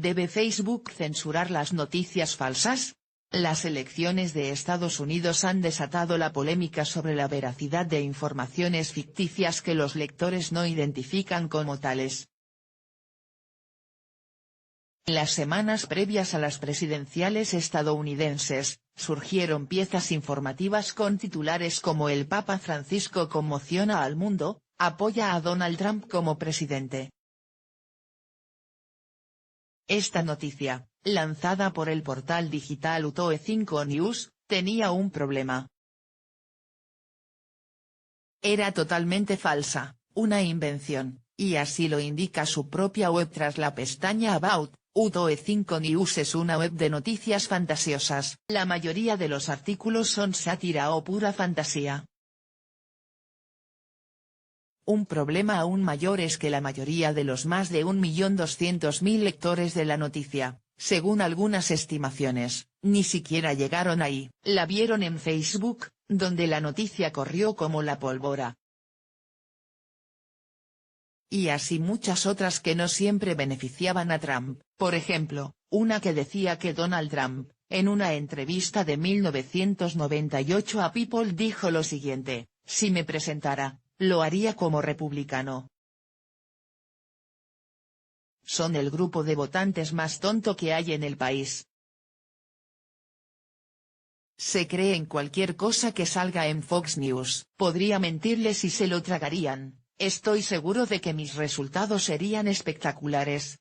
¿Debe Facebook censurar las noticias falsas? Las elecciones de Estados Unidos han desatado la polémica sobre la veracidad de informaciones ficticias que los lectores no identifican como tales. En las semanas previas a las presidenciales estadounidenses, surgieron piezas informativas con titulares como "El Papa Francisco conmociona al mundo, apoya a Donald Trump como presidente". Esta noticia, lanzada por el portal digital UTOE5 News, tenía un problema. Era totalmente falsa, una invención, y así lo indica su propia web tras la pestaña About. UTOE5 News es una web de noticias fantasiosas. La mayoría de los artículos son sátira o pura fantasía. Un problema aún mayor es que la mayoría de los más de 1.200.000 lectores de la noticia, según algunas estimaciones, ni siquiera llegaron ahí. La vieron en Facebook, donde la noticia corrió como la pólvora. Y así muchas otras que no siempre beneficiaban a Trump, por ejemplo, una que decía que Donald Trump, en una entrevista de 1998 a People dijo lo siguiente: "Si me presentara, lo haría como republicano". Son el grupo de votantes más tonto que hay en el país. Se creen cualquier cosa que salga en Fox News. Podría mentirles y se lo tragarían. Estoy seguro de que mis resultados serían espectaculares.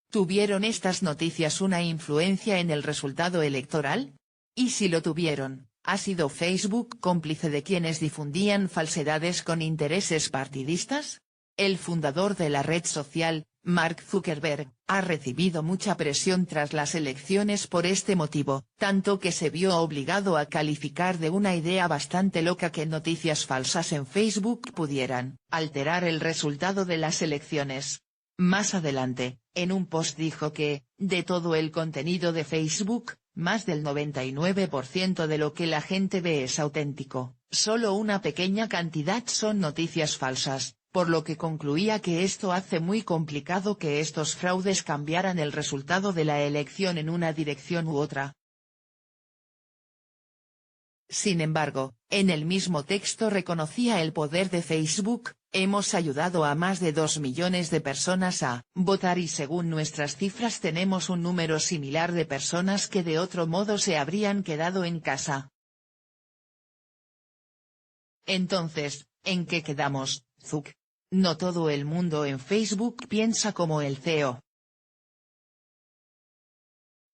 ¿Tuvieron estas noticias una influencia en el resultado electoral? Y si lo tuvieron, ¿ha sido Facebook cómplice de quienes difundían falsedades con intereses partidistas? El fundador de la red social, Mark Zuckerberg, ha recibido mucha presión tras las elecciones por este motivo, tanto que se vio obligado a calificar de una idea bastante loca que noticias falsas en Facebook pudieran alterar el resultado de las elecciones. Más adelante, en un post dijo que, de todo el contenido de Facebook, más del 99% de lo que la gente ve es auténtico, solo una pequeña cantidad son noticias falsas, por lo que concluía que esto hace muy complicado que estos fraudes cambiaran el resultado de la elección en una dirección u otra. Sin embargo, en el mismo texto reconocía el poder de Facebook: "Hemos ayudado a más de 2 millones de personas a votar y según nuestras cifras tenemos un número similar de personas que de otro modo se habrían quedado en casa". Entonces, ¿en qué quedamos, Zuck? No todo el mundo en Facebook piensa como el CEO.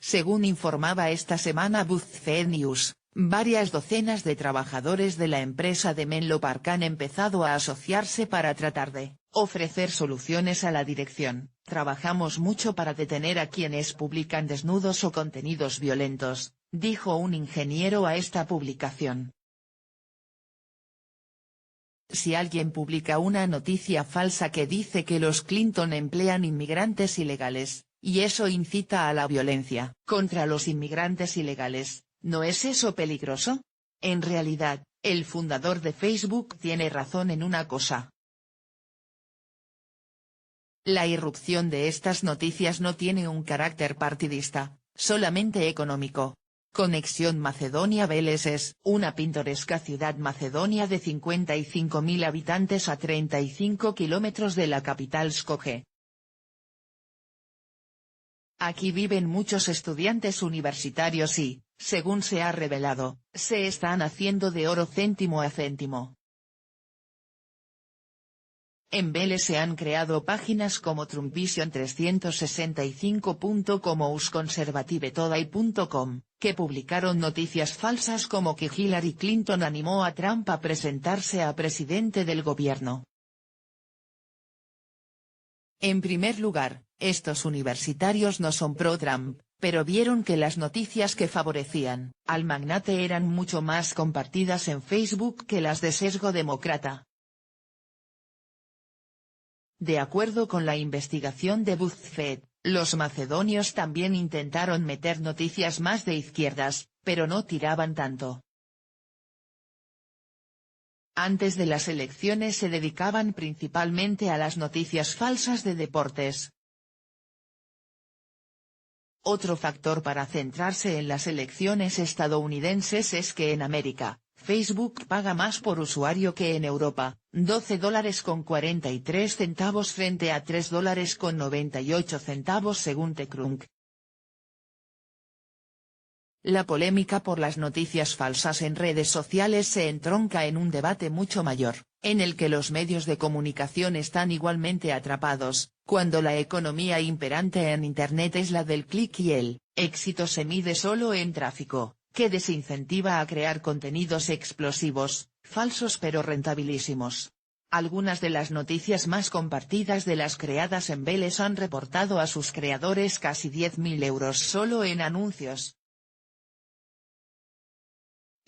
Según informaba esta semana BuzzFeed News, varias docenas de trabajadores de la empresa de Menlo Park han empezado a asociarse para tratar de ofrecer soluciones a la dirección. "Trabajamos mucho para detener a quienes publican desnudos o contenidos violentos", dijo un ingeniero a esta publicación. Si alguien publica una noticia falsa que dice que los Clinton emplean inmigrantes ilegales, y eso incita a la violencia contra los inmigrantes ilegales, ¿no es eso peligroso? En realidad, el fundador de Facebook tiene razón en una cosa. La irrupción de estas noticias no tiene un carácter partidista, solamente económico. Conexión Macedonia-Veles es una pintoresca ciudad macedonia de 55.000 habitantes a 35 kilómetros de la capital Skopje. Aquí viven muchos estudiantes universitarios y, según se ha revelado, se están haciendo de oro céntimo a céntimo. En Veles se han creado páginas como Trumpvision365.com o usconservativetoday.com, que publicaron noticias falsas como que Hillary Clinton animó a Trump a presentarse a presidente del gobierno. En primer lugar, estos universitarios no son pro-Trump, pero vieron que las noticias que favorecían al magnate eran mucho más compartidas en Facebook que las de sesgo demócrata. De acuerdo con la investigación de BuzzFeed, los macedonios también intentaron meter noticias más de izquierdas, pero no tiraban tanto. Antes de las elecciones se dedicaban principalmente a las noticias falsas de deportes. Otro factor para centrarse en las elecciones estadounidenses es que en América, Facebook paga más por usuario que en Europa, $12,43 frente a $3,98 según TechCrunch. La polémica por las noticias falsas en redes sociales se entronca en un debate mucho mayor, en el que los medios de comunicación están igualmente atrapados, cuando la economía imperante en Internet es la del clic y el éxito se mide solo en tráfico, que desincentiva a crear contenidos explosivos, falsos pero rentabilísimos. Algunas de las noticias más compartidas de las creadas en Veles han reportado a sus creadores casi 10.000 euros solo en anuncios.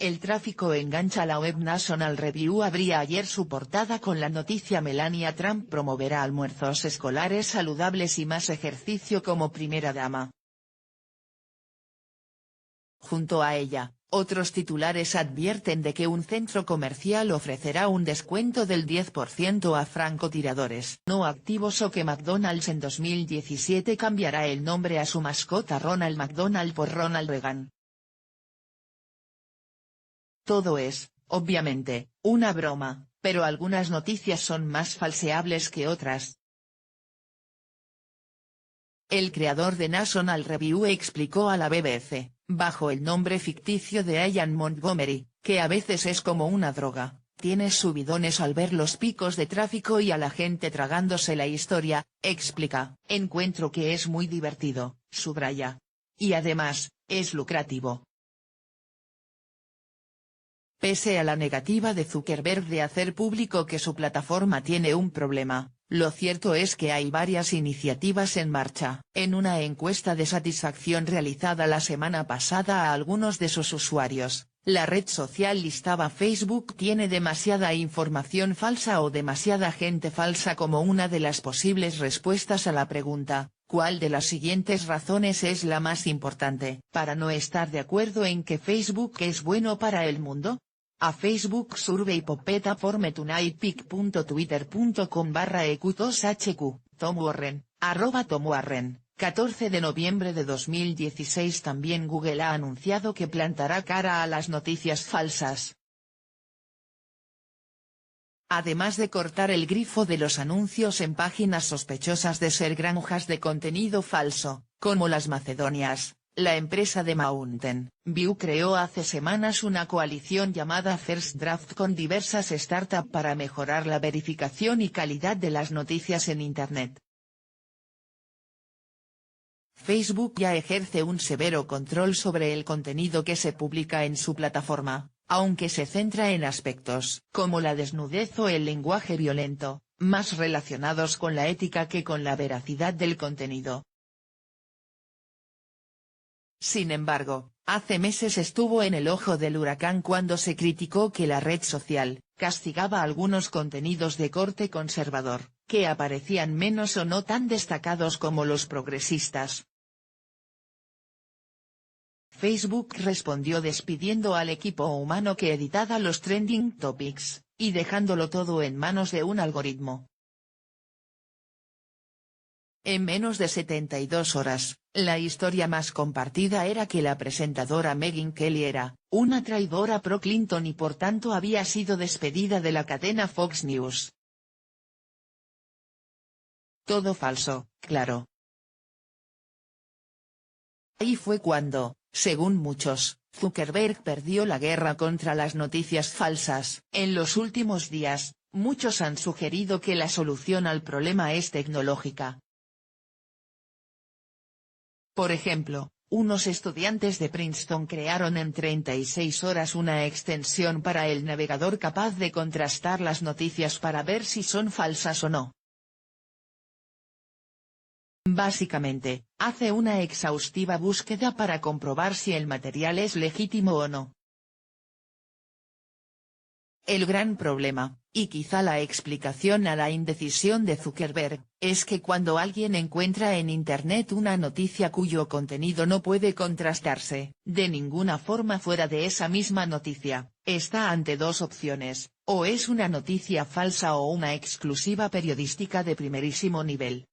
El tráfico engancha. La web National Review abría ayer su portada con la noticia: Melania Trump promoverá almuerzos escolares saludables y más ejercicio como primera dama. Junto a ella, otros titulares advierten de que un centro comercial ofrecerá un descuento del 10% a francotiradores no activos o que McDonald's en 2017 cambiará el nombre a su mascota Ronald McDonald por Ronald Reagan. Todo es, obviamente, una broma, pero algunas noticias son más falseables que otras. El creador de National Review explicó a la BBC, bajo el nombre ficticio de Ian Montgomery, que a veces es como una droga, tienes subidones al ver los picos de tráfico y a la gente tragándose la historia, explica, encuentro que es muy divertido, subraya. Y además, es lucrativo. Pese a la negativa de Zuckerberg de hacer público que su plataforma tiene un problema, lo cierto es que hay varias iniciativas en marcha. En una encuesta de satisfacción realizada la semana pasada a algunos de sus usuarios, la red social listaba Facebook tiene demasiada información falsa o demasiada gente falsa como una de las posibles respuestas a la pregunta, ¿cuál de las siguientes razones es la más importante para no estar de acuerdo en que Facebook es bueno para el mundo? A Facebook Survey Popeta formetunight.twitter.com/eq2hq, Tom Warren, @TomWarren, 14 de noviembre de 2016. También Google ha anunciado que plantará cara a las noticias falsas. Además de cortar el grifo de los anuncios en páginas sospechosas de ser granjas de contenido falso, como las macedonias, la empresa de Mountain View creó hace semanas una coalición llamada First Draft con diversas startups para mejorar la verificación y calidad de las noticias en Internet. Facebook ya ejerce un severo control sobre el contenido que se publica en su plataforma, aunque se centra en aspectos como la desnudez o el lenguaje violento, más relacionados con la ética que con la veracidad del contenido. Sin embargo, hace meses estuvo en el ojo del huracán cuando se criticó que la red social castigaba algunos contenidos de corte conservador, que aparecían menos o no tan destacados como los progresistas. Facebook respondió despidiendo al equipo humano que editaba los trending topics, y dejándolo todo en manos de un algoritmo. En menos de 72 horas, la historia más compartida era que la presentadora Megyn Kelly era una traidora pro Clinton y por tanto había sido despedida de la cadena Fox News. Todo falso, claro. Ahí fue cuando, según muchos, Zuckerberg perdió la guerra contra las noticias falsas. En los últimos días, muchos han sugerido que la solución al problema es tecnológica. Por ejemplo, unos estudiantes de Princeton crearon en 36 horas una extensión para el navegador capaz de contrastar las noticias para ver si son falsas o no. Básicamente, hace una exhaustiva búsqueda para comprobar si el material es legítimo o no. El gran problema, y quizá la explicación a la indecisión de Zuckerberg, es que cuando alguien encuentra en Internet una noticia cuyo contenido no puede contrastarse, de ninguna forma fuera de esa misma noticia, está ante dos opciones, o es una noticia falsa o una exclusiva periodística de primerísimo nivel.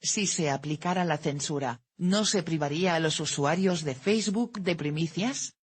Si se aplicara la censura, ¿no se privaría a los usuarios de Facebook de primicias?